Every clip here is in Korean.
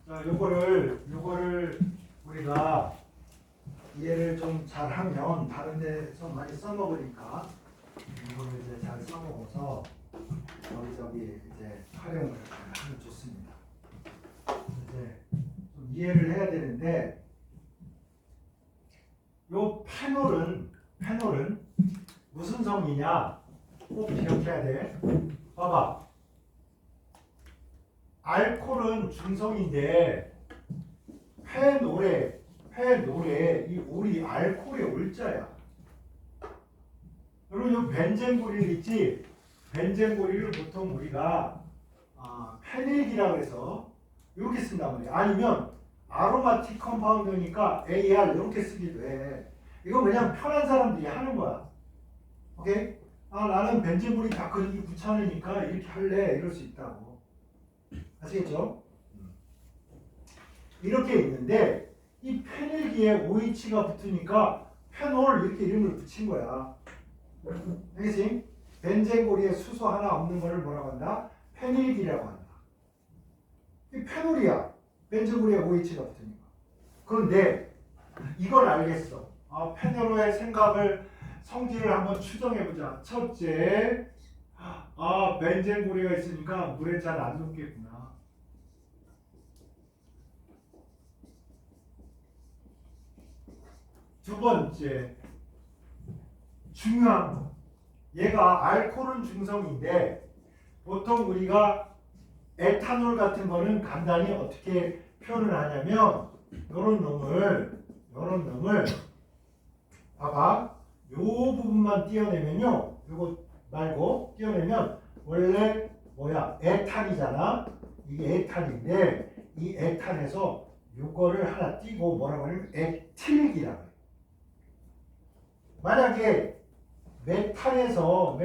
자, 요거를 우리가 이해를 좀 잘하면 다른 데서 많이 써먹으니까 이거를 이제 잘 써먹어서 여기저기 이제 활용을 하면 좋습니다. 이제 좀 이해를 해야 되는데 요 페놀은 무슨 성이냐 꼭 기억해야 돼. 봐봐. 알코올은 중성인데 페놀에 이 올이 알코올의 올자야. 여러분 이 벤젠고릴 있지? 벤젠고릴을 보통 우리가 페닐기라고 해서 이렇게 쓴단 말이야. 아니면 아로마틱 컴파운드니까 AR 이렇게 쓰기도 해. 이거 그냥 편한 사람들이 하는 거야. 오케이? 나는 벤젠고릴 다 그리기 귀찮으니까 이렇게 할래. 이럴 수 있다고. 아시겠죠? 이렇게 있는데 이 페닐기에 OH가 붙으니까 페놀 이렇게 이름을 붙인 거야. 알겠지? 벤젠고리에 수소 하나 없는 거를 뭐라고 한다? 페닐기라고 한다. 이 페놀이야. 벤젠고리에 OH가 붙으니까. 그런데 이걸 알겠어. 페놀의 성질을 한번 추정해보자. 첫째, 벤젠고리가 있으니까 물에 잘 안 녹겠구나. 두 번째, 중요한 거. 얘가 알코올은 중성인데 보통 우리가 에탄올 같은 거는 간단히 어떻게 표현을 하냐면 요런 놈을 봐봐. 요 부분만 띄어내면요. 요거 말고 띄어내면 원래 뭐야? 에탄이잖아. 이게 에탄인데 이 에탄에서 요거를 하나 띄고 뭐라고 하냐면 에틸기라고 해. 만약에 메탄에서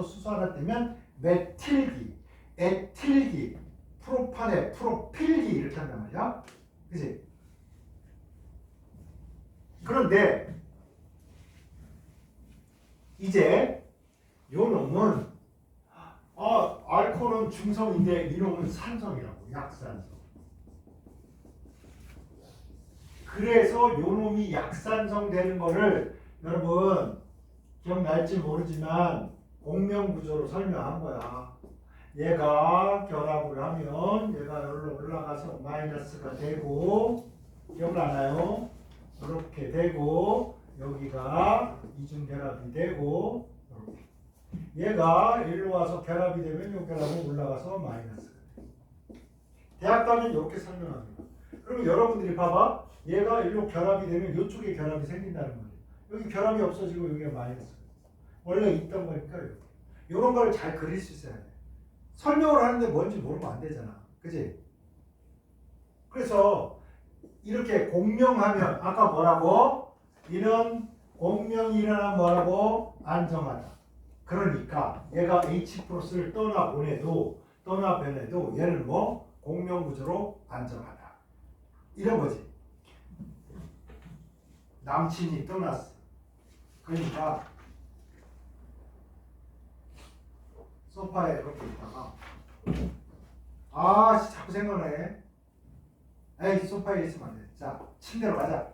수소 하나 떼면 메틸기, 에틸기, 프로판에 프로필기 이렇게 한단 말이야. 그치? 그런데 이제 요 놈은 알코올은 중성인데 이 놈은 산성이라고. 약산성. 그래서 요 놈이 약산성 되는 거를 여러분 기억날지 모르지만 공명구조로 설명한 거야. 얘가 결합을 하면 얘가 여기로 올라가서 마이너스가 되고 기억나나요? 이렇게 되고 여기가 이중결합이 되고 이렇게. 얘가 일로 와서 결합이 되면 이 결합은 올라가서 마이너스가 돼. 대학 가면 이렇게 설명합니다. 그러면 여러분들이 봐봐. 얘가 일로 결합이 되면 이쪽에 결합이 생긴다는 거예요. 여기 결합이 없어지고 여기가 마이너스. 원래 있던 거니까 이런 걸 잘 그릴 수 있어야 돼. 설명을 하는데 뭔지 모르면 안 되잖아. 그지? 그래서 이렇게 공명하면 아까 뭐라고? 이런 공명이 일어나면 뭐라고? 안정하다. 그러니까 얘가 H+를 떠나보내도 얘는 뭐? 공명구조로 안정하다. 이런 거지. 남친이 떠났어. 그러니까 소파에 이렇게 있다가 자꾸 생각나네. 에이 소파에 있으면 안 돼. 자 침대로 가자.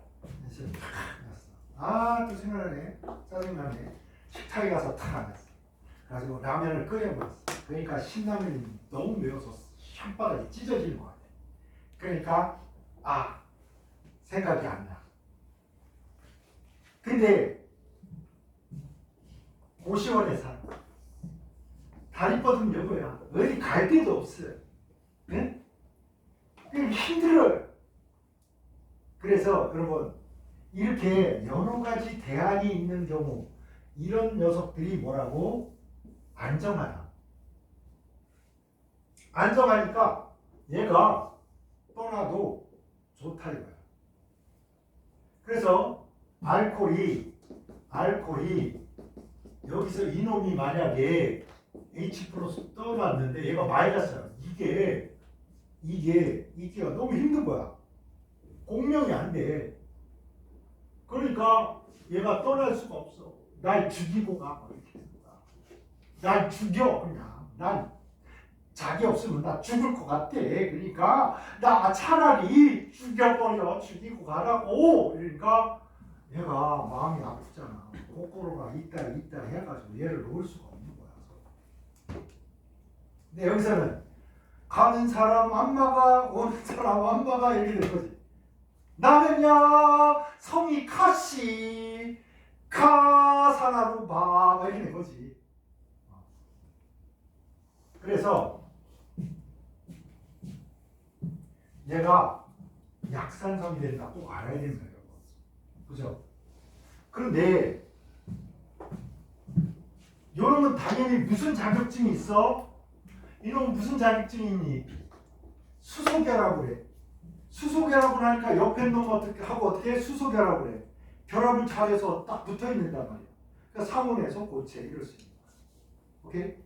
또 생각나네. 짜증나네. 식탁에 가서 탁 앉았어. 그래가지고 라면을 끓여 먹었어. 그러니까 신라면이 너무 매워서 혓바닥이 찢어지는 것 같아. 그러니까 생각이 안 나. 근데 고시원에 살아. 다리 뻗으면 여보야. 어디 갈 데도 없어. 응? 힘들어요. 그래서 여러분 이렇게 여러 가지 대안이 있는 경우 이런 녀석들이 뭐라고? 안정하다. 안정하니까 얘가 떠나도 좋다 이거야. 그래서 알코올이 여기서 이놈이 만약에 H+ 떠났는데 얘가 마이너스야. 이게 너무 힘든 거야. 공명이 안 돼. 그러니까 얘가 떠날 수가 없어. 날 죽이고 가. 날 죽여 그냥. 자기 없으면 나 죽을 것 같아. 그러니까 나 차라리 죽이고 가라고. 그러니까 얘가 마음이 아프잖아. 거꾸로가 있다 해가지고 얘를 놓을 수가 없는 거야. 근데 여기서는 가는 사람 안 막아, 오는 사람 안 막아 이렇게 된 거지. 나는야 성이 카시 카사나루바 이렇게 된 거지. 그래서 얘가 약산성이 된다 꼭 알아야 되는 거예요. 그죠? 그런데 이놈은 당연히 무슨 자격증이 있어? 이놈은 무슨 자격증이 있니? 수소결합을 그래. 수소결합을 하니까 옆에 놈 어떻게 하고 어떻게 수소결합을 해. 결합을 잘해서 딱 붙어 있는단 말이야. 그러니까 상온에서 고체 이럴 수 있는 거야. 오케이?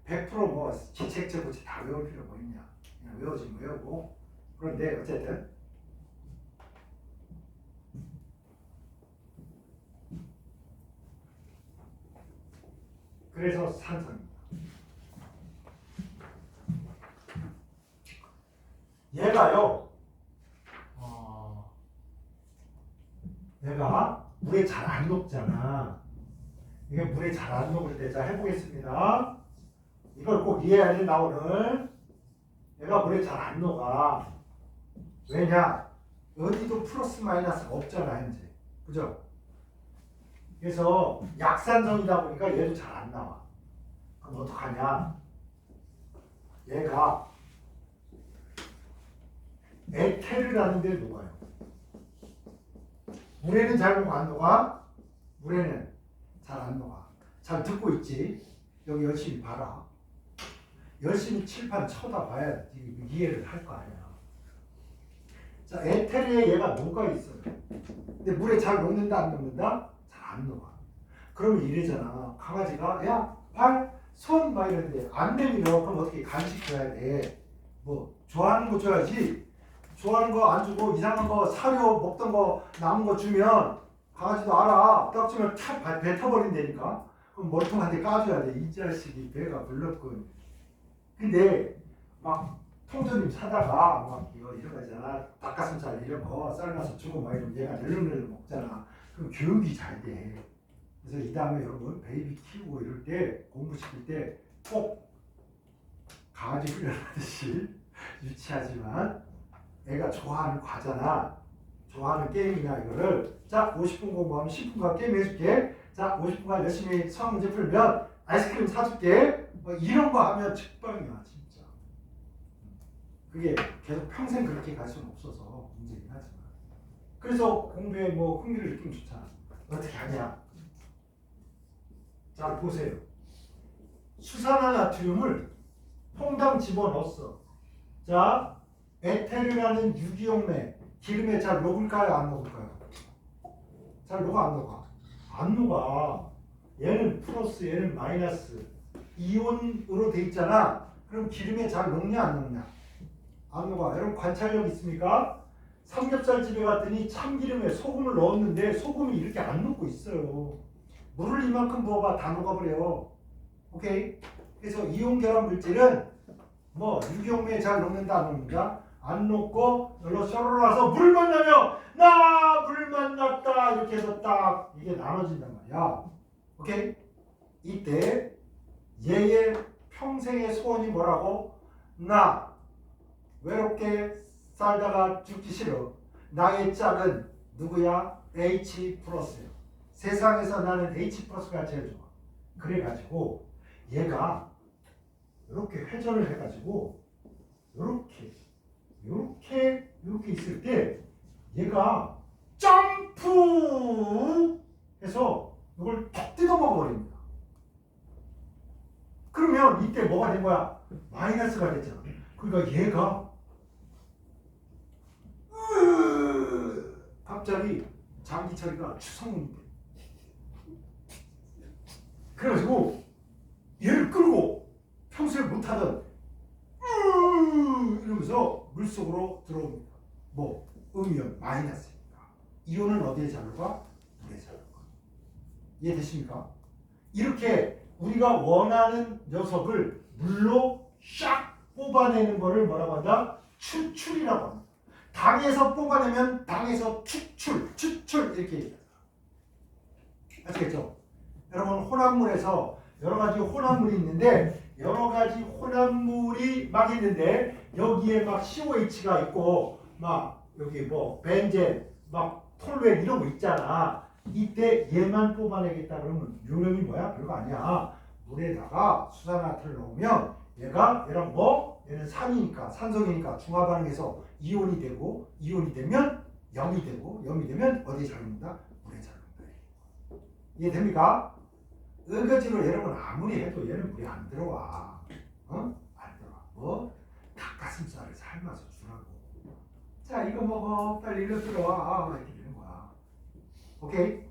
100%뭐 기책제 고체 다 외울 필요 뭐 있냐? 그냥 외워지면 외우고. 그런데 어쨌든 그래서 산성입니다. 얘가요, 얘가 물에 잘 안 녹잖아. 이게 물에 잘 안 녹을 때, 자 해보겠습니다. 이걸 꼭 이해해야 돼, 나 오늘. 얘가 물에 잘 안 녹아. 왜냐? 어디도 플러스 마이너스가 없잖아, 현재. 그죠? 그래서 약산성이다 보니까 얘도 잘 안 나와. 그럼 어떡하냐? 얘가 에테르라는 데 녹아요. 물에는 잘 녹아, 안 녹아? 물에는 잘 안 녹아. 잘 듣고 있지? 여기 열심히 봐라. 열심히 칠판 쳐다봐야 이해를 할 거 아니야. 자, 에테르에 얘가 녹아 있어요. 근데 물에 잘 녹는다, 안 녹는다? 잘 안 녹아. 그러면 이래잖아. 강아지가 야, 발, 손 막 이러는데 안 내밀어. 그럼 어떻게 간식 줘야 돼? 뭐 좋아하는 거 줘야지. 좋아하는 거 안 주고 이상한 거 사료 먹던 거 남은 거 주면 강아지도 알아. 딱 주면 탁 뱉어버린다니까. 그럼 머리통한테 까줘야 돼. 이 자식이 배가 불렀군. 근데 막 통조림 사다가 막 이거 이런 거 있잖아. 닭가슴살 이런 거 삶아서 주고 막 이러면 얘가 늘름늘름 먹잖아. 그럼 교육이 잘 돼. 그래서 이 다음에 여러분 베이비 키우고 이럴 때 공부시킬 때 꼭 강아지 훈련하듯이 유치하지만 애가 좋아하는 과자나 좋아하는 게임이나 이거를 자 50분 공부하면 10분간 게임 해줄게. 자 50분간 열심히 수학 문제 풀면 아이스크림 사줄게. 뭐 이런 거 하면 직방이야 진짜. 그게 계속 평생 그렇게 갈 수는 없어서 문제긴 하지만. 그래서 공부에 뭐 흥미를 느끼면 좋잖아. 어떻게 하냐? 자 보세요. 수산화나트륨을 퐁당 집어넣었어. 자 에테르라는 유기용매 기름에 잘 녹을까요? 안 녹을까요? 잘 녹아 안 녹아? 안 녹아. 얘는 플러스 얘는 마이너스 이온으로 돼 있잖아. 그럼 기름에 잘 녹냐 안 녹냐? 안 녹아. 여러분 관찰력 있습니까? 삼겹살집에 갔더니 참기름에 소금을 넣었는데 소금이 이렇게 안 녹고 있어요. 물을 이만큼 부어봐 다 녹아버려. 오케이? 그래서 이온 결합 물질은 뭐 유기용매에 잘 녹는다 안 녹는다? 안 녹고 여기로 썰어놔서 물 만나면 나 물 만났다 이렇게 해서 딱 이게 나눠진단 말이야. 오케이? 이때 얘의 평생의 소원이 뭐라고? 나 외롭게 살다가 죽기 싫어. 나의 짝은 누구야? H 플러스야. 세상에서 나는 H 플러스가 제일 좋아. 그래가지고 얘가 이렇게 회전을 해가지고 이렇게 있을 때 얘가 점프 해서 이걸 톡 뜯어 먹어버립니다. 그러면 이때 뭐가 된 거야? 마이너스가 됐잖아. 그러니까 얘가 갑자기 장기 처리가 추성이 돼. 그래가지고 얘를 끌고 평소에 못하던 이러면서 물속으로 들어옵니다. 뭐 음이온 마이너스니까. 이온은 어디에 잘 녹아? 물에 잘 녹아. 이해되십니까? 이렇게 우리가 원하는 녀석을 물로 샥 뽑아내는 거를 뭐라고 한다? 추출이라고 합니다. 당에서 뽑아내면 당에서 추출 이렇게 얘기해요. 아시겠죠? 여러분 혼합물에서 여러 가지 혼합물이 있는데 여러 가지 혼합물이 막 있는데 여기에 막 COH가 있고 막 여기 뭐 벤젠 막 톨루엔 이런 거 있잖아. 이때 얘만 뽑아내겠다 그러면 요령이 뭐야? 별거 아니야. 물에다가 수산화탄을 넣으면 얘랑 뭐? 얘는 산이니까 산성이니까 중화반응해서 이온이 되고 이온이 되면 염이 되고 염이 되면 어디에 잘 녹는다? 물에 잘 녹는다. 이해됩니까? 어거지로 여러분 아무리 해도 얘는 물에 안 들어와. 안 들어와. 뭐? 닭가슴살을 삶아서 주라고. 자 이거 먹어. 빨리 일로 들어와. 이렇게 되는 거야. 오케이?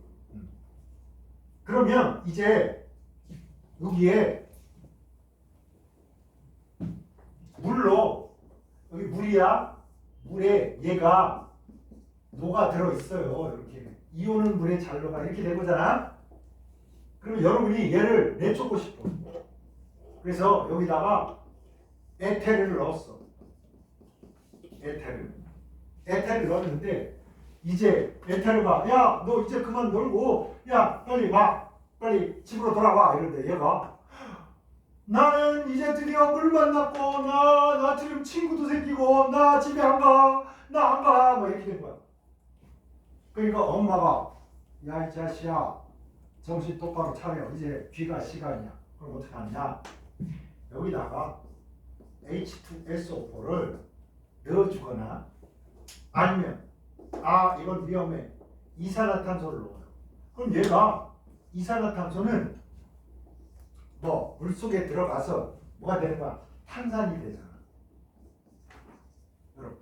그러면 이제 여기에 물로 여기 물이야. 물에 얘가 녹아 들어 있어요. 이렇게 이온은 물에 잘 녹아 이렇게 된 거잖아. 그러면 여러분이 얘를 내쫓고 싶어. 그래서 여기다가 에테르를 넣었어. 에테르를 넣었는데 이제 에테르가 야 너 이제 그만 놀고 야 빨리 와 빨리 집으로 돌아와 이러는데 얘가 나는 이제 드디어 물 만났고 나 지금 친구도 생기고 나 집에 안 가 나 안 가 뭐 이렇게 된 거야. 그러니까 엄마가 야 이 자식아 정신 똑바로 차려 이제 귀가 시간이야. 그럼 어떻게 하냐 여기다가 H2SO4를 넣어주거나 아니면 이건 위험해 이산화탄소를 넣어요. 그럼 얘가 이산화탄소는 뭐 물속에 들어가서 뭐가 되는 거야? 탄산이 되잖아. 이렇게.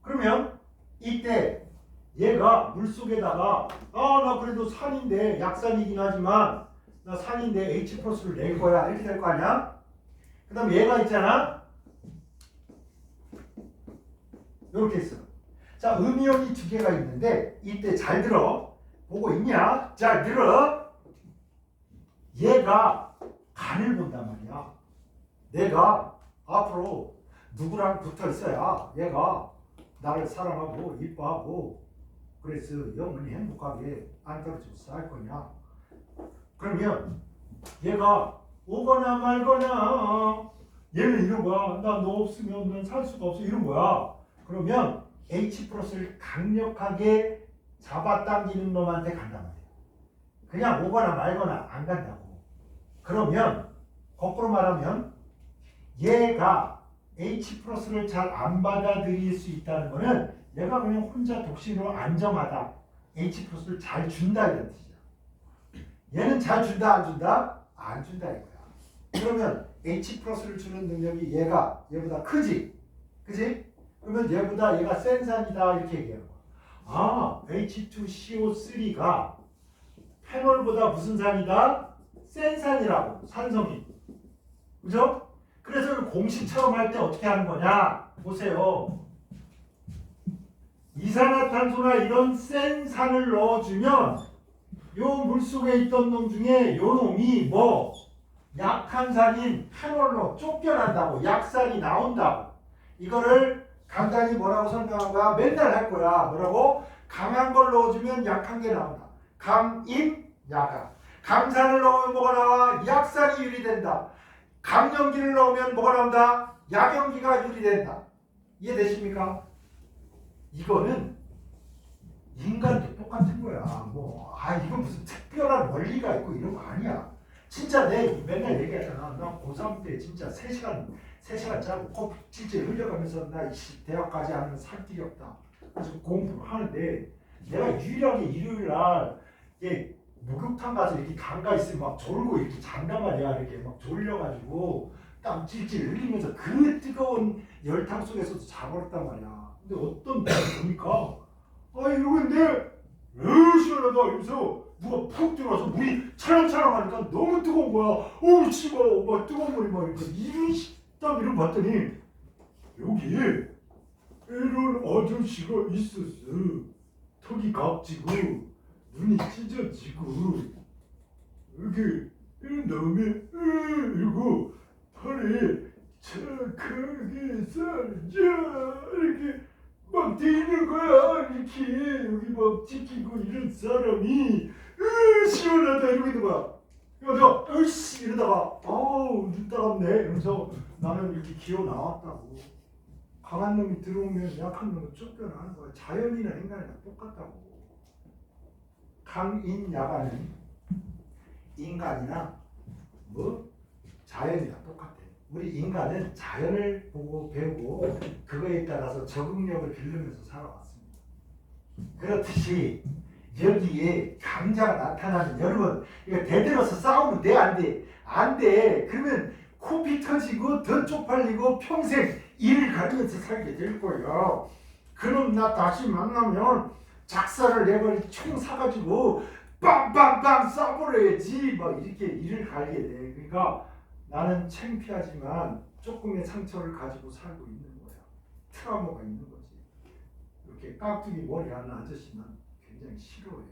그러면 이때 얘가 물속에다가 나 그래도 산인데 약산이긴 하지만 나 산인데 H 플러스를 낼 거야 이렇게 될 거 아니야? 그 다음에 얘가 있잖아 이렇게 있어. 자 음이온이 두 개가 있는데 이때 잘 들어 보고 있냐? 잘 들어. 얘가 간을 본단 말이야. 내가 앞으로 누구랑 붙어 있어야 얘가 나를 사랑하고 이뻐하고 그래서 영원히 행복하게 안 떨어지고 살 거냐. 그러면 얘가 오거나 말거나 얘는 이런 거야. 나 너 없으면 난 살 수가 없어 이런 거야. 그러면 H 플러스를 강력하게 잡아당기는 놈한테 간단 말이야. 그냥 오거나 말거나 안 간다고. 그러면 거꾸로 말하면 얘가 H 플러스를 잘 안 받아들일 수 있다는 거는 얘가 그냥 혼자 독신으로 안정하다. H 플러스를 잘 준다 이런 뜻이야. 얘는 잘 준다 안 준다? 안 준다 이거야. 그러면 H 플러스를 주는 능력이 얘보다 크지? 그지? 그러면 얘가 센 산이다 이렇게 얘기하는 거야. H2CO3가 페놀보다 무슨 산이다? 센 산이라고. 산성이. 그죠? 그래서 공식처럼 할 때 어떻게 하는 거냐? 보세요. 이산화탄소나 이런 센 산을 넣어주면 요 물속에 있던 놈 중에 요 놈이 뭐 약한 산인 페놀로 쫓겨난다고. 약산이 나온다고. 이거를 간단히 뭐라고 설명한 거야? 맨날 할 거야. 뭐라고? 강한 걸 넣어주면 약한 게 나온다. 강임, 약한. 강산을 넣으면 뭐가 나와? 약산이 유리된다. 강염기를 넣으면 뭐가 나온다? 약염기가 유리된다. 이해되십니까? 이거는 인간도 똑같은 거야. 이건 무슨 특별한 원리가 있고 이런 거 아니야. 진짜 내 맨날 얘기하잖아. 나 고3 때 진짜 3시간 짜고 코 찔찔 흘려가면서 나 대학까지 하면 살길이 없다. 그래서 공부를 하는데 내가 유일하게 일요일 날 목욕탕 가서 이렇게 강가 있으면 막 졸고 이렇게 잔단 말이야. 이렇게 막 졸려가지고 땀 찔찔 흘리면서 그 뜨거운 열탕 속에서도 자버렸단 말이야. 근데 어떤 분이 보니까 이러고 있는데 시원하다 이러면서 누가 푹 들어와서 물이 찰랑찰랑 하니까 너무 뜨거운 거야. 씨발 막 뜨거운 물이 막 이렇게 딱 이러고 봤더니 여기에 이런 아저씨가 있었어. 턱이 각지고 눈이 찢어지고 이렇게 이런 다음에 이러고 팔에 착하게 살자 이렇게 막 돼 있는 거야. 이렇게 여기 막 찍히고 이런 사람이 시원하다 이러고 있는 거야. 그래서 내가 으씨 이러다가 아우 눈 따갑네 이러면서 나는 이렇게 기어 나왔다고. 강한 놈이 들어오면 약한 놈은 쫓겨나는 거야. 자연이나 인간이나 똑같다고. 강인야간은 인간이나 뭐 자연이랑 똑같아. 우리 인간은 자연을 보고 배우고 그거에 따라서 적응력을 기르면서 살아왔습니다. 그렇듯이 여기에 강자가 나타나는 여러분 이거 대들어서 싸우면 돼? 안 돼? 안 돼. 그러면 코피 터지고 더 쪽팔리고 평생 이를 가리면서 살게 될 거예요. 그럼 나 다시 만나면 작사를 내버리 총 사가지고 빵빵빵 쏴버려야지 막 이렇게 이를 갈게 돼. 그러니까 나는 창피하지만 조금의 상처를 가지고 살고 있는 거야. 트라우마가 있는 거지. 이렇게 깍두기 머리 하는 아저씨는 굉장히 싫어해.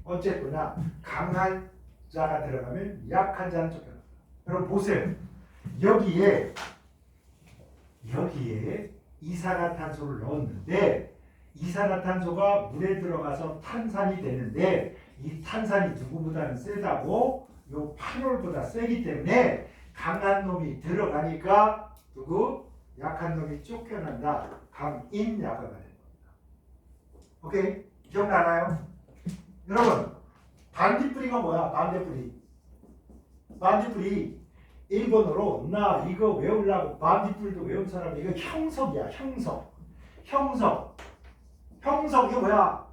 어쨌거나 강한 자가 들어가면 약한 자는 쫓겨난다. 여러분 보세요. 여기에 이산화탄소를 넣었는데 이산화탄소가 물에 들어가서 탄산이 되는데 이 탄산이 누구보다는 세다고 요 파놀보다 세기 때문에 강한 놈이 들어가니까 누구? 약한 놈이 쫓겨난다. 강인야가가 된 겁니다. 오케이? 기억나나요? 여러분 반딧불이가 뭐야? 반딧불이 일본어로 나 이거 외우려고 반딧불도 외운 사람이 이거 형석이야. 형석 이게 뭐야?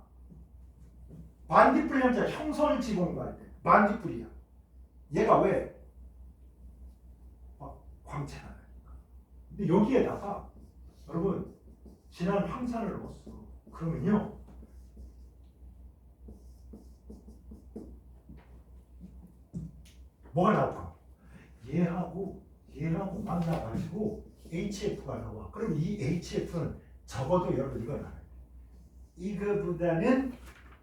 반딧불 형자 형성을 지고 갈 때 반딧불이야. 얘가 왜? 광채가 나니까. 근데 여기에다가 여러분 진한 황산을 넣었어. 그러면요 뭐가 나올까? 얘하고 만나가지고 HF가 나와. 그럼 이 HF는 적어도 여러분 이건 알아요. 이거보다는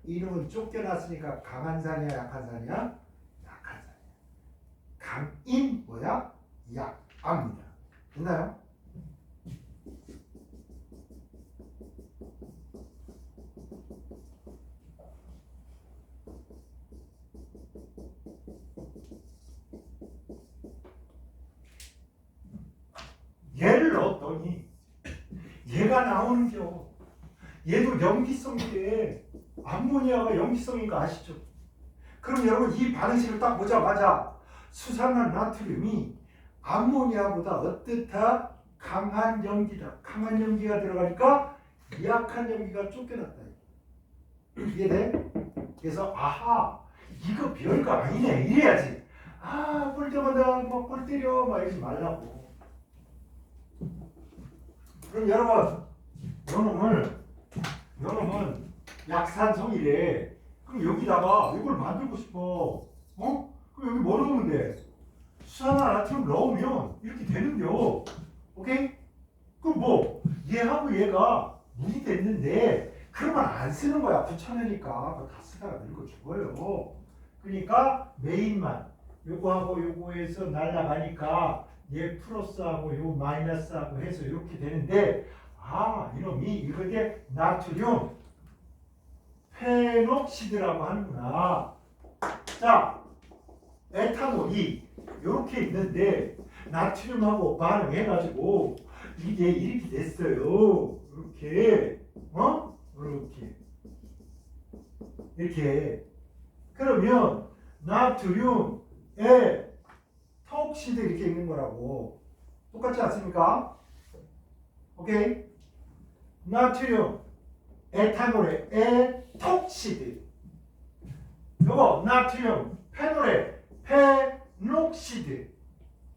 이놈은 쫓겨났으니까 강한 산이야 약한 산이야? 약한 산이야. 강인 뭐야? 약합니다. 됐나요? 얘를 넣었더니 얘가 나오는겨. 얘도 염기성인데 암모니아가 염기성인 거 아시죠? 그럼 여러분 이 반응식을 딱 보자마자 수산화 나트륨이 암모니아보다 어떻다? 강한 염기다. 강한 염기가 들어가니까 약한 염기가 쫓겨났다. 이해돼? 그래서 아하 이거 별거 아니네 이래야지. 볼 때마다 볼 때려 막 이러지 말라고. 그럼 여러분 요놈은 약산성이래. 그럼 여기다가 이걸 만들고 싶어. 그럼 여기 뭐 넣으면 돼? 수산화 나트륨 넣으면 이렇게 되는겨. 오케이? 그럼 뭐 얘하고 얘가 물이 됐는데 그러면 안 쓰는 거야. 귀찮으니까. 그거 다 쓰다가 늙어 죽어요. 그러니까 메인만 요거하고 요거에서 날라가니까 얘 플러스하고 요 마이너스하고 해서 이렇게 되는데 이놈이 이게 나트륨 페녹시드라고 하는구나. 자, 에탄올이 이렇게 있는데 나트륨하고 반응해가지고 이게 이렇게 됐어요. 이렇게. 그러면 나트륨에 톡시드 이렇게 있는 거라고. 똑같지 않습니까? 오케이? 나트륨, 에탄올에 에톡시드. 요거 나트륨, 페놀에 페녹시드.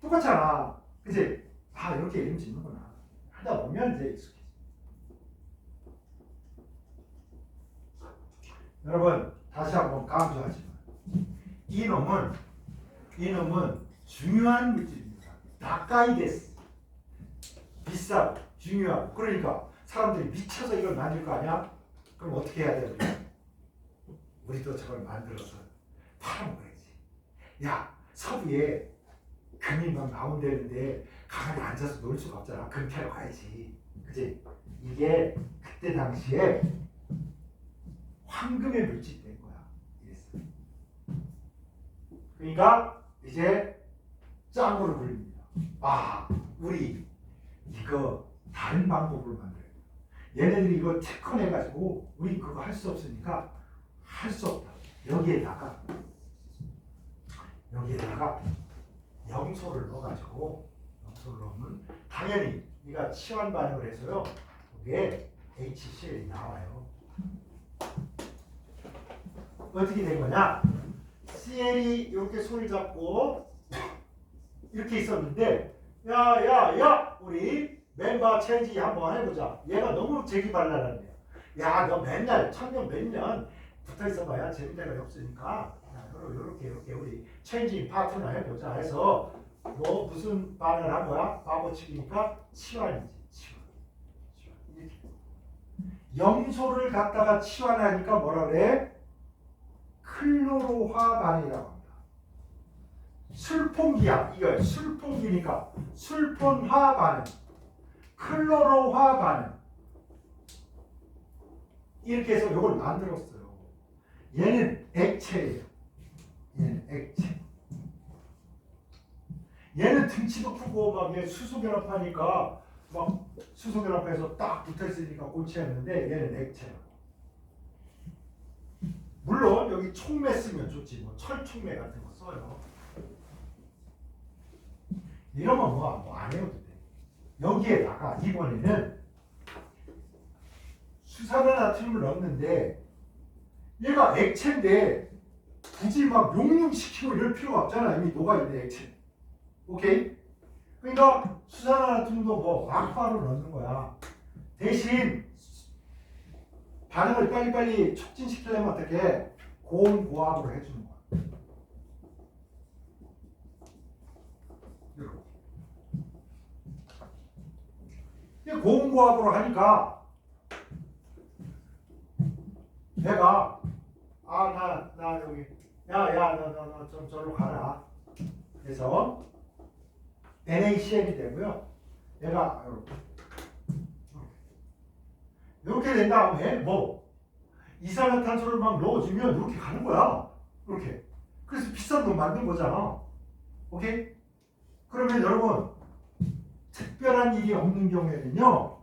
똑같잖아. 그치? 이렇게 이름 짓는구나. 하다 보면 이제 익숙해져. 여러분, 다시 한번 강조하지만 이놈은 중요한 물질입니다. 다카이데스. 비싸고 중요하고. 그러니까 사람들이 미쳐서 이걸 만들 거 아니야? 그럼 어떻게 해야 돼? 우리도 저걸 만들어서 팔아먹어야지. 야, 서부에 금이 막 나온다는데 가만히 앉아서 놀 수가 없잖아. 금 캐러 가야지. 그지? 이게 그때 당시에 황금에 물질된 거야. 이랬어. 그러니까 이제 짱으로 불립니다. 아, 우리 이거 다른 방법으로 만들어요. 얘네들이 이거 특허내가지고 우리 그거 할 수 없으니까 할 수 없다. 여기에다가 염소를 넣어가지고 염소를 넣으면 당연히 네가 치환 반응을 해서요. 이게 HCl이 나와요. 어떻게 된 거냐? CL이 이렇게 손을 잡고 이렇게 있었는데 야 우리 멤버 체인지 한번 해보자. 얘가 너무 재기발랄한데요. 야, 너 맨날 천년 몇 년 붙어 있어봐야 재미가 없으니까 이렇게 우리 체인지 파트너 해보자 해서 너 무슨 반응을 한 거야? 바보치기니까 치환이지. 치환. 이렇게. 염소를 갖다가 치환하니까 뭐라 그래? 클로로화 반응이라고 합니다. 술폰기야. 이거 술폰기니까 술폰화 반응, 클로로화 반응. 이렇게 해서 이걸 만들었어요. 얘는 액체예요. 얘는 액체. 얘는 등치도 크고 막 얘 수소결합하니까 막 수소결합해서 딱 붙어있으니까 꼴찌였는데 얘는 액체야. 물론 여기 촉매 쓰면 좋지. 뭐 철촉매 같은 거 써요. 이러면 뭐 안 해도 돼. 여기에다가 이번에는 수산화나트륨을 넣었는데 얘가 액체인데 굳이 막 용융시키고 이럴 필요가 없잖아. 이미 녹아있는 액체. 오케이? 그러니까 수산화나트륨도 뭐 막바로 넣는 거야. 대신 반응을 빨리빨리 촉진시키려면 어떻게? 고온고압으로 해주는 거야. 이렇게. 고온고압으로 하니까 내가 나 여기 너 좀 저로 가라. 그래서 NaCl이 되고요. 얘가 이렇게 된 다음에 뭐 이산화탄소를 막 넣어주면 이렇게 가는 거야. 이렇게. 그래서 비싼 돈 만든 거잖아. 오케이? 그러면 여러분 특별한 일이 없는 경우에는요.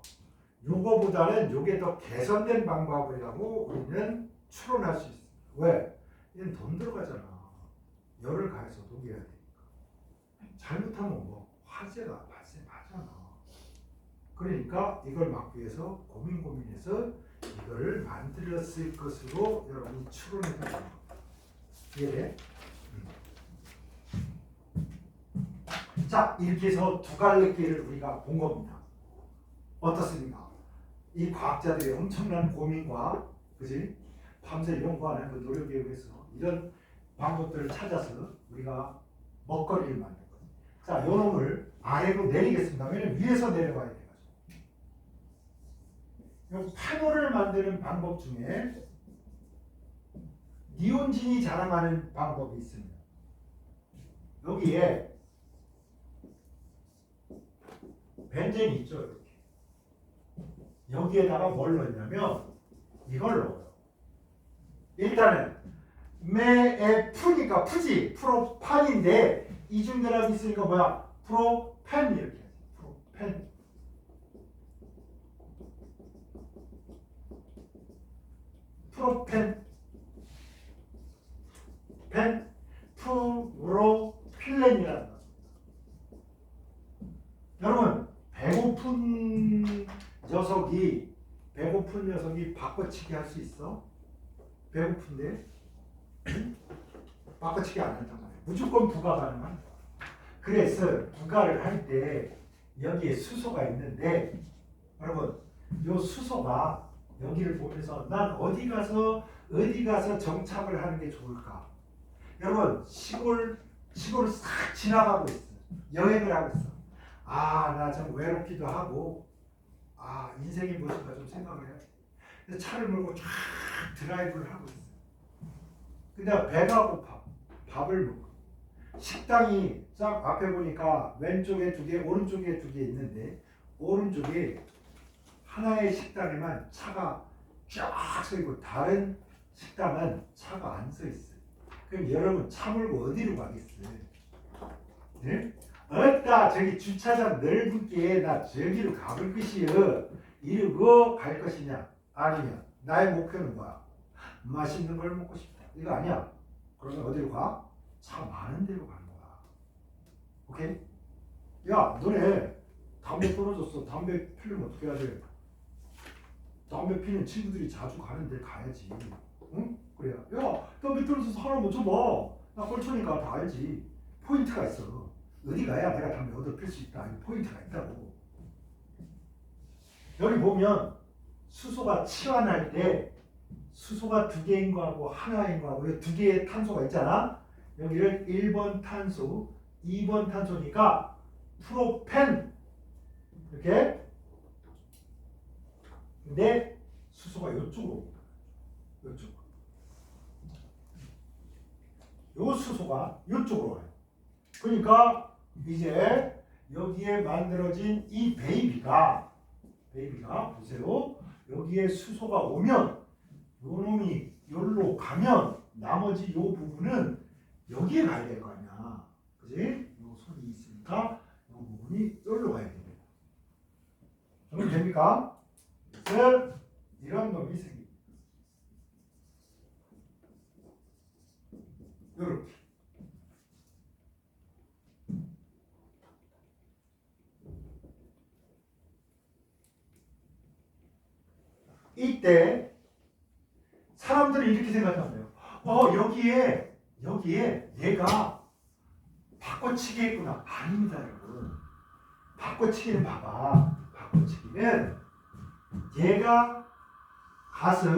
요거보다는 요게 더 개선된 방법이라고 우리는 추론할 수 있습니다. 왜? 얘는 돈 들어가잖아. 열을 가해서 녹여야 되니까. 잘못하면 뭐 화재가 발생하잖아. 그러니까 이걸 막기 위해서 고민해서 이거를 만들었을 것으로 여러분이 추론해서 됩니다. 이해돼? 자, 이렇게 해서 두 갈래 길을 우리가 본 겁니다. 어떻습니까? 이 과학자들의 엄청난 고민과 그지? 밤새 연구하는 그 노력에 의해서 이런 방법들을 찾아서 우리가 먹거리를 만든 거예요. 자, 요 놈을 아래로 내리겠습니다. 왜냐면 위에서 내려가야 돼가지고. 요 판호를 만드는 방법 중에 니온진이 자랑하는 방법이 있습니다. 여기에 벤젠이 있죠. 이렇게. 여기에다가 뭘 넣냐면 이걸 넣어요. 일단은 매에 푸니까 푸지 프로판인데 이중결합이 있으니까 뭐야? 프로펜 이렇게 하지. 프로펜. 프로펜 펜 프로필렌이라는 거. 여러분 배고픈 녀석이 바꿔치기 할 수 있어? 배고픈데 바꿔치기 안 한단 말이야. 무조건 부가 가능한 거야. 그래서 부가를 할 때 여기에 수소가 있는데 여러분 요 수소가 여기를 보면서 난 어디 가서 정착을 하는 게 좋을까? 여러분 시골을 싹 지나가고 있어. 여행을 하고 있어. 나 좀 외롭기도 하고 인생이 무엇인가 좀 생각을 해야지. 그래서 차를 몰고 쫙 드라이브를 하고 있어. 근데 배가 고파. 밥을 먹고. 식당이 쫙 앞에 보니까 왼쪽에 2개, 오른쪽에 2개 있는데 오른쪽에 하나의 식당에만 차가 쫙 서 있고 다른 식당은 차가 안 서 있어요. 그럼 여러분 차 몰고 어디로 가겠어요? 네? 어따 저기 주차장 넓은게 나 저기로 가볼 것이여 이러고 갈 것이냐 아니면 나의 목표는 뭐야? 맛있는 걸 먹고 싶다 이거 아니야? 그러면 어디로 가? 차 많은 데로 가는 거야. 오케이? 야 너네 담배 떨어졌어. 담배 피우면 어떻게 해야 돼? 담배 피는 친구들이 자주 가는 데 가야지. 응? 그래야 야 담배 떨어져서 하나 못 줘봐. 나 꼴초니까 다 알지. 포인트가 있어. 어디 가야 내가 담배 얻어 필 수 있다. 포인트가 있다고. 여기 보면 수소가 치환할 때 수소가 2개인 거하고 하나인 거하고 2개의 탄소가 있잖아. 여기를 1번 탄소, 2번 탄소니까 프로펜 이렇게. 근데 수소가 이쪽으로 이쪽. 요 수소가 이쪽으로 와요. 그러니까 이제 여기에 만들어진 이 베이비가 보세요. 여기에 수소가 오면 요 놈이 여기로 가면 나머지 요 부분은 여기에 가야 될 거 아니야. 그지? 요 손이 있으니까 요 부분이 여기로 가야 됩니다. 정리 됩니까? 그래서 이런 놈이 생깁니다. 요렇게. 이때 사람들이 이렇게 생각하면 여기에 얘가 바꿔치기 했구나. 아닙니다 여러분. 바꿔치기는 봐봐. 바꿔치기는 얘가 가서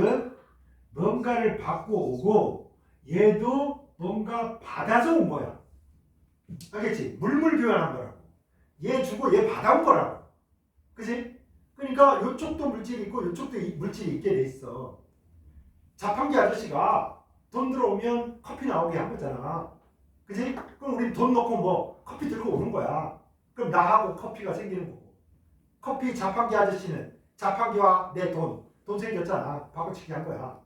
뭔가를 받고 오고 얘도 뭔가 받아서 온 거야. 알겠지? 물물 교환한 거라고. 얘 주고 얘 받아온 거라고. 그치? 그러니까 이쪽도 물질이 있고 이쪽도 물질이 있게 돼 있어. 자판기 아저씨가 돈 들어오면 커피 나오게 한 거잖아. 그치? 그럼 우리 돈 넣고 뭐 커피 들고 오는 거야. 그럼 나하고 커피가 생기는 거고. 커피 자판기 아저씨는 자판기와 내 돈 생겼잖아. 바꿔치기 한 거야.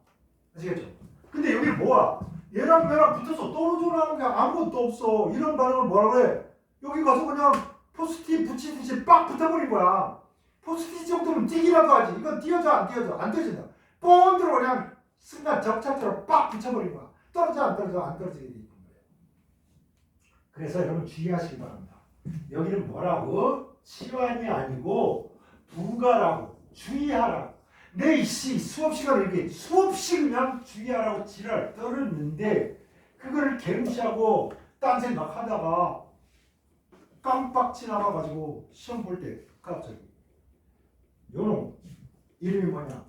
아시겠죠? 근데 여기 뭐야? 얘랑 붙어서 떨어져나오는 게 아무것도 없어. 이런 반응을 뭐라 그래? 여기 가서 그냥 포스트잇 붙이듯이 빡 붙어버린 거야. 포스트잇 정도면 뛰기라도 하지. 이건 뛰어져 안 뛰어져? 안 뛰어진다. 본드로 그냥 순간 적착처럼 빡 붙여버린 거야. 떨어져 안 떨어져? 안 떨어지게 돼 있는 거예요. 그래서 여러분 주의하시기 바랍니다. 여기는 뭐라고? 치환이 아니고 부가라고. 주의하라고. 내 이씨 수업 시간에 이렇게 수없이 그냥 주의하라고 지랄 떨었는데 그거를 개무시하고 딴 생각하다가 깜빡 지나가가지고 시험 볼 때 갑자기 요놈 이름이 뭐냐?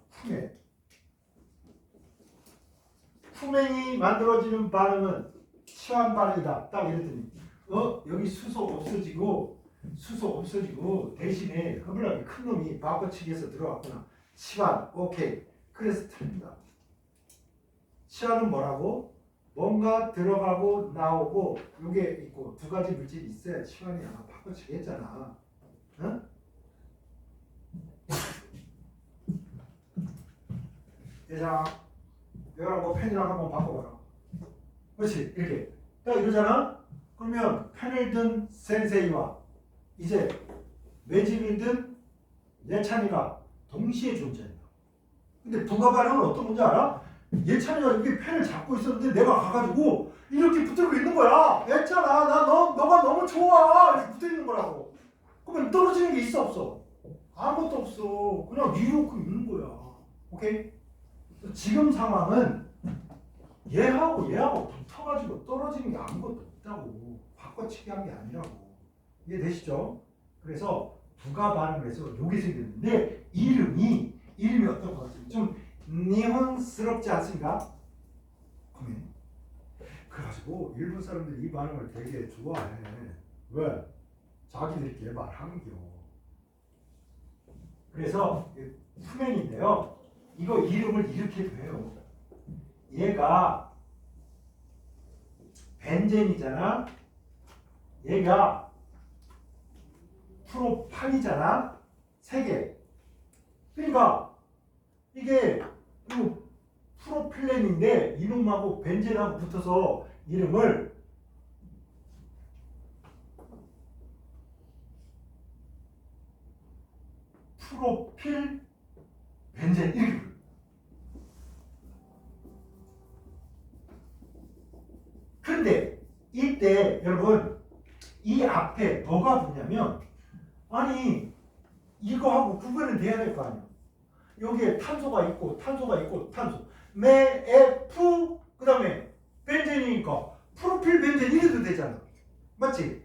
품행이 만들어지는 반응은 치환 반응이다. 딱 이랬더니 여기 수소 없어지고 대신에 허블하게 큰 놈이 바꿔치기해서 들어왔구나. 치환 오케이. 그래서 틀립니다. 치환은 뭐라고? 뭔가 들어가고 나오고 요게 있고 2가지 물질이 있어야 치환이야. 바꿔치기 했잖아. 응? 얘들아 얘랑 뭐 펜이랑 한번 바꿔봐라. 그렇지 이렇게 딱 이러잖아. 그러면 펜을 든 센세이와 이제 매직을 든 예찬이가 동시에 존재한다. 근데 부가반응은 어떤 건지 알아? 예찬이가 이렇게 펜을 잡고 있었는데 내가 가가지고 이렇게 붙들고 있는 거야. 예찬아 나 너가 너무 좋아. 이렇게 붙어 있는 거라고. 그러면 떨어지는 게 있어 없어? 아무것도 없어. 그냥 위로 있는 거야. 오케이? 지금 상황은 얘하고 붙어가지고 떨어지는 게 아무것도 없다고. 바꿔치기 한 게 아니라고. 이해되시죠? 그래서 부가 반응을 해서 요게 생겼는데 이름이 어떤 것 같아요? 좀 니혼스럽지 않습니까? 그래가지고 일본 사람들이 이 반응을 되게 좋아해. 왜? 자기들이 개발한 겨. 그래서 후면인데요. 이거 이름을 이렇게 돼요. 얘가 벤젠이잖아. 얘가 프로판이잖아. 3개. 그러니까 이게 프로필렌인데 이놈하고 벤젠하고 붙어서 이름을 프로필 벤젠 이렇게 부릅니다. 그런데 이때 여러분 이 앞에 뭐가 붙냐면 아니 이거하고 구분은 돼야 될 거 아니야. 여기에 탄소가 있고 탄소 메에프 그 다음에 벤젠이니까 프로필 벤젠 이래도 되잖아. 맞지?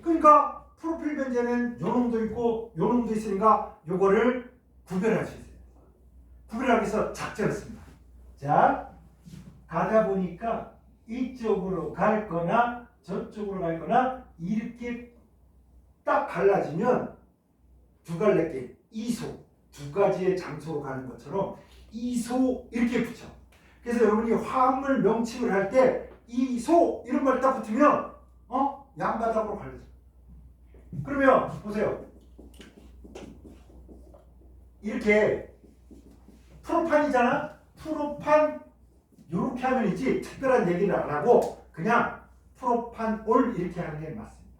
그러니까 프로필 벤젠은 요 놈도 있고 요 놈도 있으니까 요거를 구별할 수 있어요. 구별하기 위해서 작전을 씁니다. 자, 가다 보니까 이쪽으로 갈 거나 저쪽으로 갈 거나 이렇게 딱 갈라지면 두 갈래길 이소 두 가지의 장소로 가는 것처럼 이소 이렇게 붙여. 그래서 여러분이 화합물 명칭을 할 때 이소 이런 말 딱 붙으면 양가닥으로 갈라져. 그러면 보세요. 이렇게 프로판이잖아. 프로판 이렇게 하면이지 특별한 얘기를 안 하고 그냥 프로판올 이렇게 하는 게 맞습니다.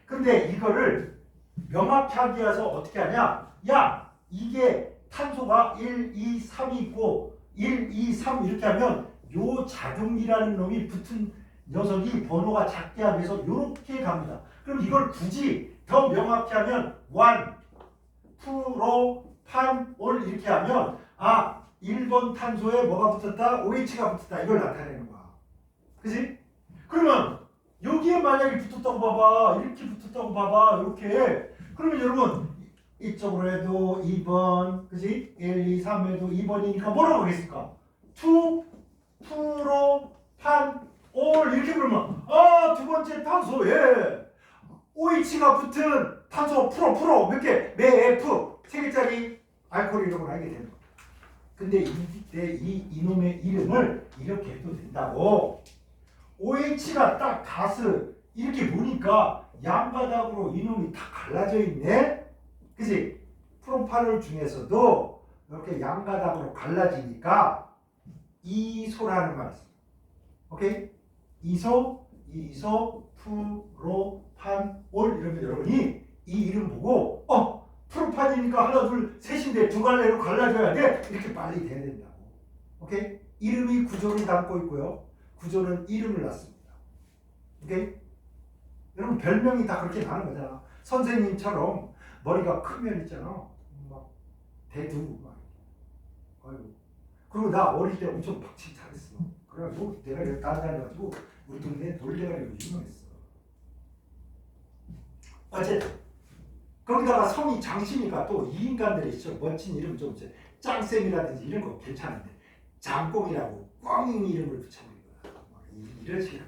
그런데 이거를 명확히 하기 위해서 어떻게 하냐? 야, 이게 탄소가 1, 2, 3이 있고 1, 2, 3 이렇게 하면 요 자동이라는 놈이 붙은 녀석이 번호가 작게 하기 위해서 이렇게 갑니다. 그럼 이걸 굳이 더 명확히 하면 1, 프로판, 올 이렇게 하면 1번 탄소에 뭐가 붙었다? OH가 붙었다. 이걸 나타내는 거야. 그지? 그러면 여기에 만약에 붙었다고 봐봐. 이렇게 붙었다고 봐봐. 이렇게. 그러면 여러분 이쪽으로 해도 2번. 그지? 1, 2, 3 해도 2번이니까 뭐라고 하겠습니까? 2, 프로판, 올 이렇게 부르면 두 번째 탄소에 OH가 붙은 탄소 프로 몇 개? 메F 3개짜리 알코올 이름을 알게 되는 거야. 근데 이때 이놈의 이름을 이렇게 해도 된다고. OH가 딱 가스 이렇게 보니까 양바닥으로 이놈이 다 갈라져 있네. 그치? 프로판올 중에서도 이렇게 양바닥으로 갈라지니까 이소라는 말이 있습니다. 오케이? 이소, 프로판올 이러면 여러분이 이 이름 보고 프로판이니까 하나 둘 셋인데 두 갈래로 갈라져야 돼. 이렇게 빨리 돼야 된다고. 오케이? 이름이 구조를 담고 있고요. 구조는 이름을 낳습니다. 오케이? 여러분 별명이 다 그렇게 나는 거잖아. 선생님처럼 머리가 크면 있잖아. 막 대두 막. 아이고. 그리고 나 어릴 때 엄청 박치 잘했어. 그래가지고 대가리가 단단해가지고 우리 동네에 돌대가리로 유명했어. 어쨌든 거기다가 성이 장씨니까 또 이 인간들이 있죠. 멋진 이름 좀 짱쌤이라든지 이런 거 괜찮은데 장꽁이라고 꽝 이름을 붙여버린 거야. 이런 식으로.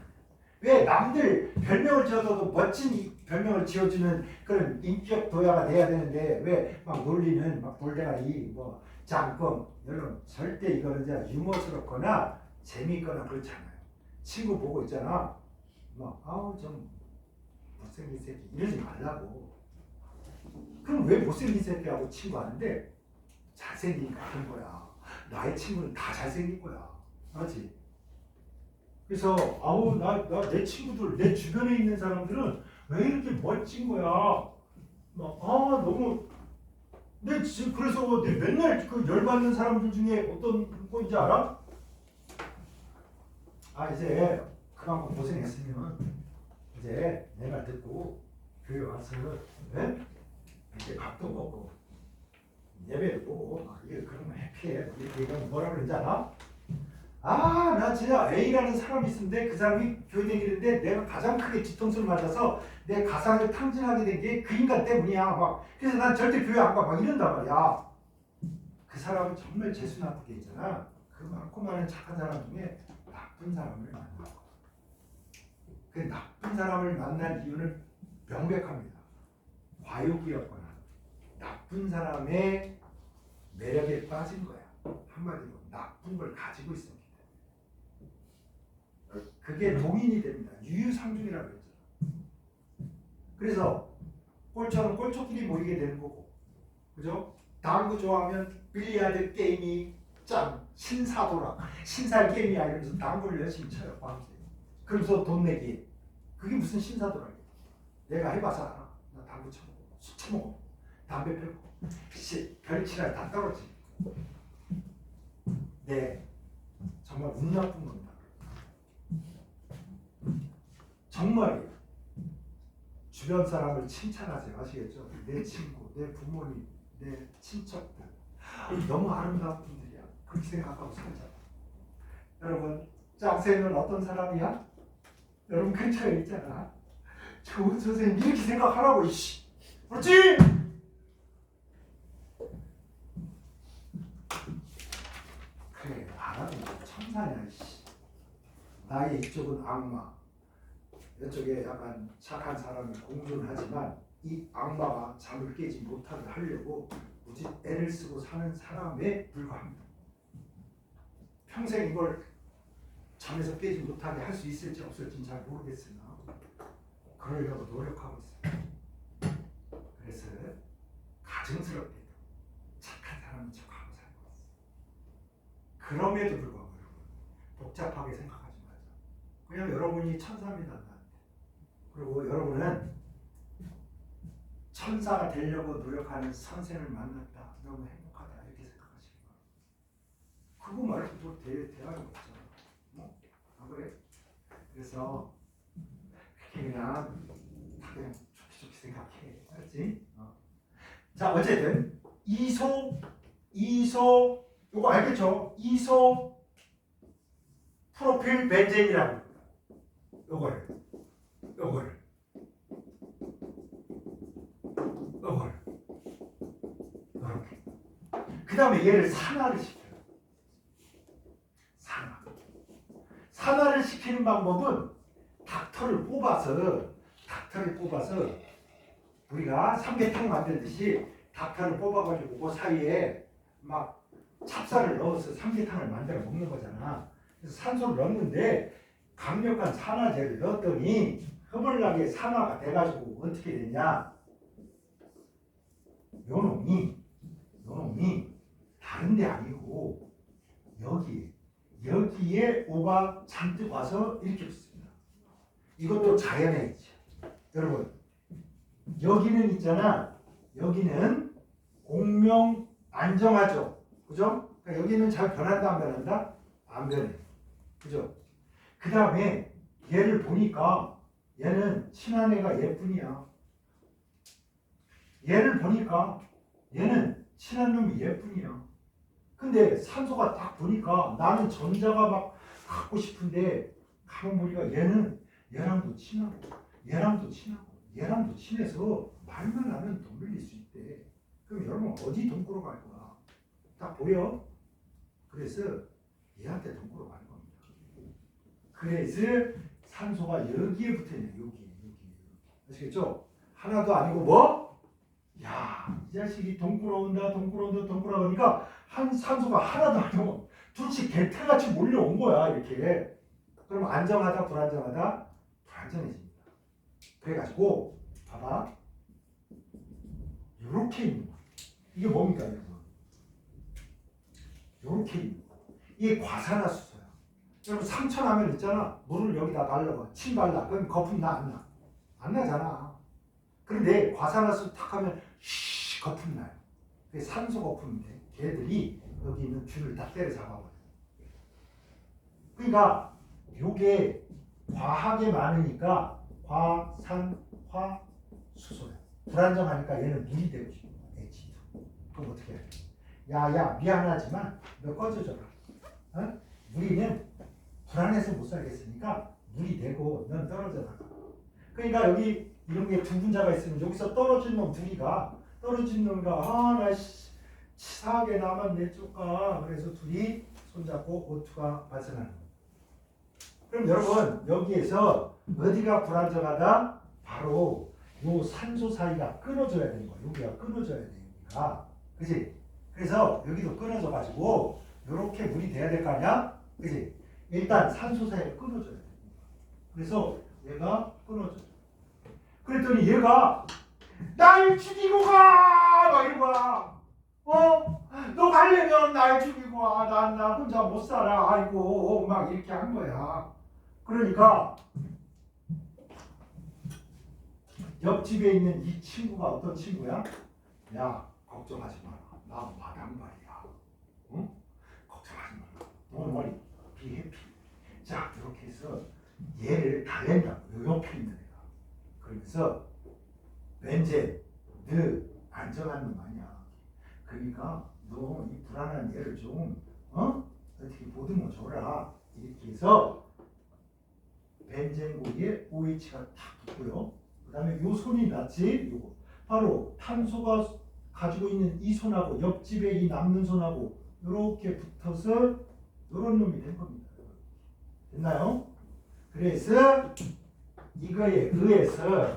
왜 남들 별명을 지어도 멋진 별명을 지어주는 그런 인격 도야가 돼야 되는데 왜 막 놀리는 막 돌대가리 뭐 장꽁 여러분 절대 이거는 이제 유머스럽거나 재미있거나 그렇지 않아요. 친구 보고 있잖아. 막 좀 못생긴 새끼 이러지 말라고. 그럼 왜 못생긴 새끼하고 친구하는데 잘생기니까 하는 거야. 나의 친구는 다 잘생긴 거야. 맞지? 그래서 내 친구들 내 주변에 있는 사람들은 왜 이렇게 멋진 거야? 너무 그래서 내 맨날 그 열받는 사람들 중에 어떤 거인지 알아? 이제 그만큼 고생했으면 이제 내가 듣고 교회 와서 이제 밥도 먹고 예배도 보고 이게 그런 거 해피해. 이렇게 얘기하면 뭐라 그러는지 알아? 나 진짜 A라는 사람이 있었는데 그 사람이 교회 다니는데 내가 가장 크게 뒤통수를 맞아서 내 가상을 탕진하게 된 게 그 인간 때문이야. 그래서 난 절대 교회 안 가. 이런단 말이야. 그 사람은 정말 재수 나쁘게 있잖아. 그 많고 많은 착한 사람 중에 나쁜 사람을 만나. 그 나쁜 사람을 만난 이유는 명백합니다. 과욕이었거나 나쁜 사람의 매력에 빠진 거야. 한마디로 나쁜 걸 가지고 있었기 때문에. 그게 동인이 됩니다. 유유상종이라고 했잖아. 그래서 꼴처럼 꼴초끼리 모이게 되는 거고, 그죠? 당구 좋아하면 빌리아드 게임이 짱 신사도라 신사 게임이야 이러면서 당구를 열심히 쳐요 밤새. 그러면서 돈 내기. 그게 무슨 신사도라. 내가 해봐서 알아. 나 당구 쳐먹고 술 쳐먹고 담배 피우고 별치가 다 떨어지. 네, 정말 운 나쁜 겁니다. 정말이에요. 주변 사람을 칭찬하세요. 아시겠죠? 내 친구, 내 부모님, 내 친척들 너무 아름다운 분들이야. 그렇게 생각하고 살자. 여러분, 짱쌤은 어떤 사람이야? 여러분 근처에 있잖아. 좋은 선생님 이렇게 생각하라고. 이씨, 그렇지? 그래, 알아도 천사냐. 이씨. 나의 이쪽은 악마, 이쪽에 약간 착한 사람이 공존하지만 이 악마가 잠을 깨지 못하게 하려고 무지 애를 쓰고 사는 사람에 불과합니다. 평생 이걸 잠에서 깨지 못하게 할 수 있을지 없을지는 잘 모르겠으나 그러려고 노력하고 있어요. 그래서 가증스럽게도 착한 사람인 척하고 살고 있어요. 그럼에도 불구하고 여러분 복잡하게 생각하지 마자. 그냥 여러분이 천사입니다. 그리고 여러분은 천사가 되려고 노력하는 선생을 만났다. 너무 행복하다. 이렇게 생각하시기 바랍니다. 그거 말고 또 대화가 없잖아. 뭐? 안 그래? 그래서 그냥 좋게 생각해. 알았지? 자, 어쨌든 이소 요거 알겠죠? 이소 프로필 벤젠이라고 요거를 이렇게. 그 다음에 얘를 산화를 시켜요. 산화를 시키는 방법은 닥터를 뽑아서 우리가 삼계탕 만들듯이 닥터를 뽑아가지고 그 사이에 막 찹쌀을 넣어서 삼계탕을 만들어 먹는 거잖아. 그래서 산소를 넣는데 강력한 산화제를 넣었더니 흐물나게 산화가 돼가지고 어떻게 됐냐? 요놈이 다른 데 아니고 여기에 오가 잔뜩 와서 이렇게 붙습니다. 이것도 자연에 있죠. 여러분, 여기는 있잖아. 여기는 공명 안정하죠. 그죠? 그러니까 여기는 잘 변한다 안 변한다? 안 변해. 그죠? 그 다음에 얘를 보니까 얘는 친한 애가 얘뿐이야. 얘를 보니까 얘는 친한 놈이 얘뿐이야. 근데 산소가 딱 보니까 나는 전자가 막 갖고 싶은데 가만 보니까 얘는 얘랑도 친하고 얘랑도 친해서 말만 하면 돈 빌릴 수 있대. 그럼 여러분 어디 돈 꾸러 갈 거야? 딱 보여? 그래서 얘한테 돈 꾸러 가는 겁니다. 그래서 산소가 여기에 붙어있네. 여기. 아시겠죠? 하나도 아니고 뭐? 야, 이 자식이 돈 꾸러온다 그러니까 산소가 하나도 아니고 둘씩 개털같이 몰려온 거야. 이렇게. 그럼 안정하다 불안정하다? 불안정해집니다. 그래가지고 봐봐. 요렇게 있는 거. 이게 뭡니까 여러분? 요렇게 있는 거. 이게 과산화수소야. 여러분 상처 나면 있잖아. 물을 여기다 날려봐. 침 발라. 그럼 거품 나 안 나? 안 나잖아. 그런데 과산화수소 탁 하면 거품 나요. 그게 산소 거품인데 걔들이 여기 있는 줄을 다 때려 잡아버려요. 그러니까 요게 과하게 많으니까 과산화수소야. 불안정하니까 얘는 물이 되고 싶은 거야. H2. 그럼 어떻게 해야 돼? 야 미안하지만 너 꺼져줘라. 어? 우리는 불안해서 못 살겠으니까 물이 되고 넌 떨어져 나가. 그러니까 여기 이런 게 두 분자가 있으면 여기서 떨어진 놈 둘이가 나 치사하게 나만 내쫓가. 그래서 둘이 손잡고 O2가 발생하는 거예요. 그럼 여러분 여기에서 어디가 불안정하다? 바로 요 산소 사이가 끊어져야 되는 거야. 여기가 끊어져야 돼. 여기가. 그치? 그래서 여기도 끊어져 가지고 요렇게 물이 돼야 될 거 아니야? 그치? 일단 산소 사이가 끊어져야 돼. 그래서 얘가 끊어져. 그랬더니 얘가 날 죽이고 가! 막 이런 거야. 너 가려면 날 죽이고 와. 나 혼자 못 살아. 아이고 막 이렇게 한 거야. 그러니까 옆집에 있는 이 친구가 어떤 친구야? 야 걱정하지 마라. 나 마당발이야. 응? 걱정하지 마라. Don't worry. Be happy. 자 그렇게 해서 얘를 달랜다고. 옆에 있는 애가. 그러면서 왠지 너 안정한 놈 아니야. 그러니까 너 이 불안한 얘를 좀 어떻게 보듬어 줘라. 이렇게 해서 벤젠고리에 OH가 탁 붙고요. 그 다음에 요 손이 났지. 요거 바로 탄소가 가지고 있는 이 손하고 옆집에 이 남는 손하고 이렇게 붙어서 이런 놈이 된 겁니다. 됐나요? 그래서 이거에 의해서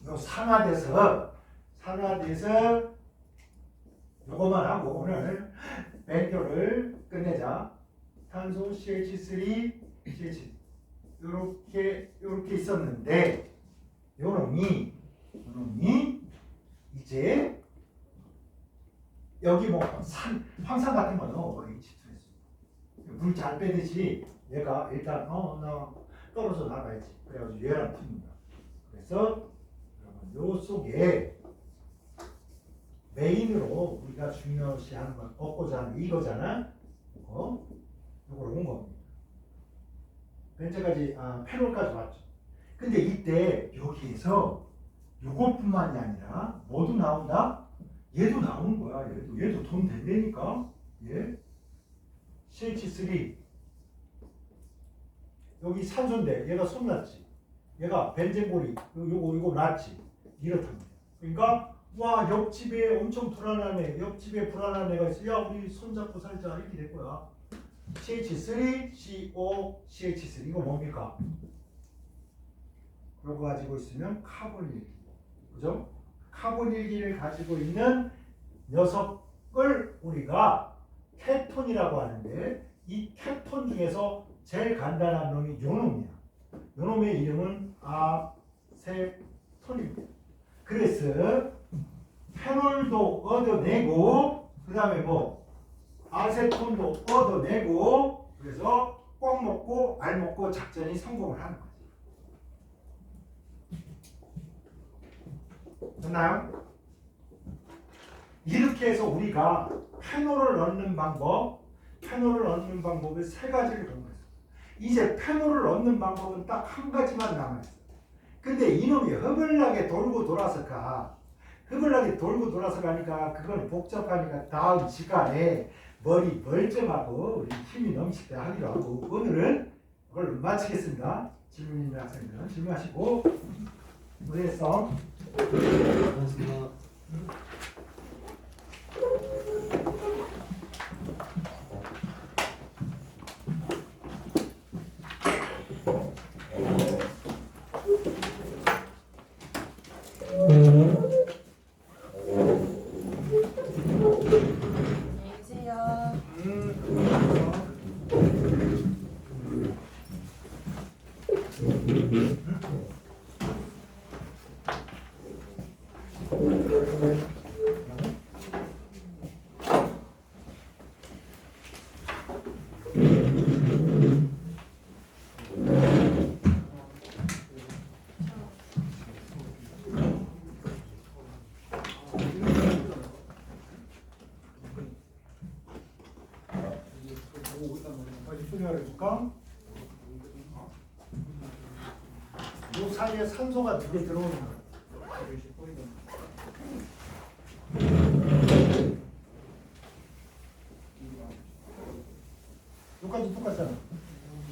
요 산화돼서 요거만 하고 오늘 벤교를 끝내자. 탄소 CH3, CH 요렇게 있었는데 요놈이 이제 여기 뭐 황산 같은 거 넣어. 물 잘 빼듯이 얘가 일단 나 떨어져 나가야지. 그래가지고 얘랑 풉니다. 그래서 요 속에 메인으로 우리가 중요시하는 건 얻고자 하는 게 이거잖아. 요걸 온 겁니다. 벤제까지 페놀까지 왔죠. 근데 이때 여기에서 요것뿐만이 아니라 뭐도 나온다? 얘도 나오는 거야. 얘도 돈 된다니까. 얘 CH3 여기 산소인데 얘가 손났지. 얘가 벤젠고리 요거 났지. 이렇답니다. 그러니까 와 옆집에 엄청 불안한 애, 옆집에 불안한 애가 있어. 야 우리 손잡고 살자 이렇게 될 거야. CH3, CO, CH3 이거 뭡니까? 이거 가지고 있으면 카본 일기, 그죠? 카본 일기를 가지고 있는 녀석을 우리가 케톤이라고 하는데 이 케톤 중에서 제일 간단한 놈이 요 놈이야. 요 놈의 이름은 아세톤입니다. 그래서 페놀도 얻어내고 그 다음에 뭐 아세톤도 얻어내고 그래서 꼭 먹고 알 먹고 작전이 성공을 하는 거지. 됐나요? 이렇게 해서 우리가 페놀을 얻는 방법을 세 가지를 공부했어. 이제 페놀을 얻는 방법은 딱 한 가지만 남아있어. 근데 이놈이 허블나게 돌고 돌아서 가니까 그건 복잡하니까 다음 시간에 머리 멀쩡하고 우리 힘이 넘칠 때 하기로 하고 오늘은 이걸 마치겠습니다. 질문 있는 학생들은 질문하시고 고생했어. 고맙습니다. 해볼까? 이 사이에 산소가 두 개 들어오는 거야. 여기까지 똑같잖아.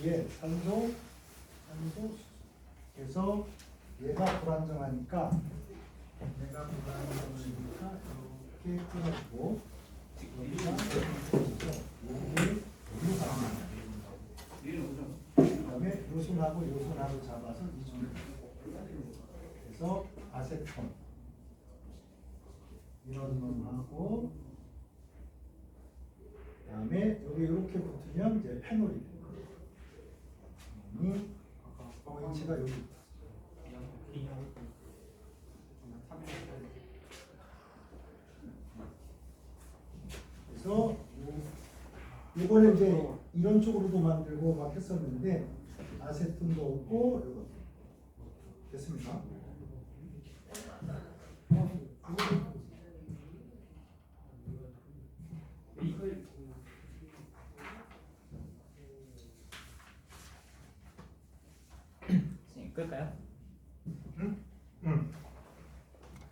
얘 산소. 그래서 얘가 불안정하니까 이렇게 끊어주고 여기가 그다음에 요순하고 요순하고 잡아서 이중. 그래서 아세톤 이런 놈하고 그다음에 여기 이렇게 붙으면 이제 페놀이 돼요. OH가 여기 있다. 그래서 이번에 이제 이런 쪽으로도 만들고 막 했었는데 아세톤도 없고 이거 됐습니까? 선생님 끌까요?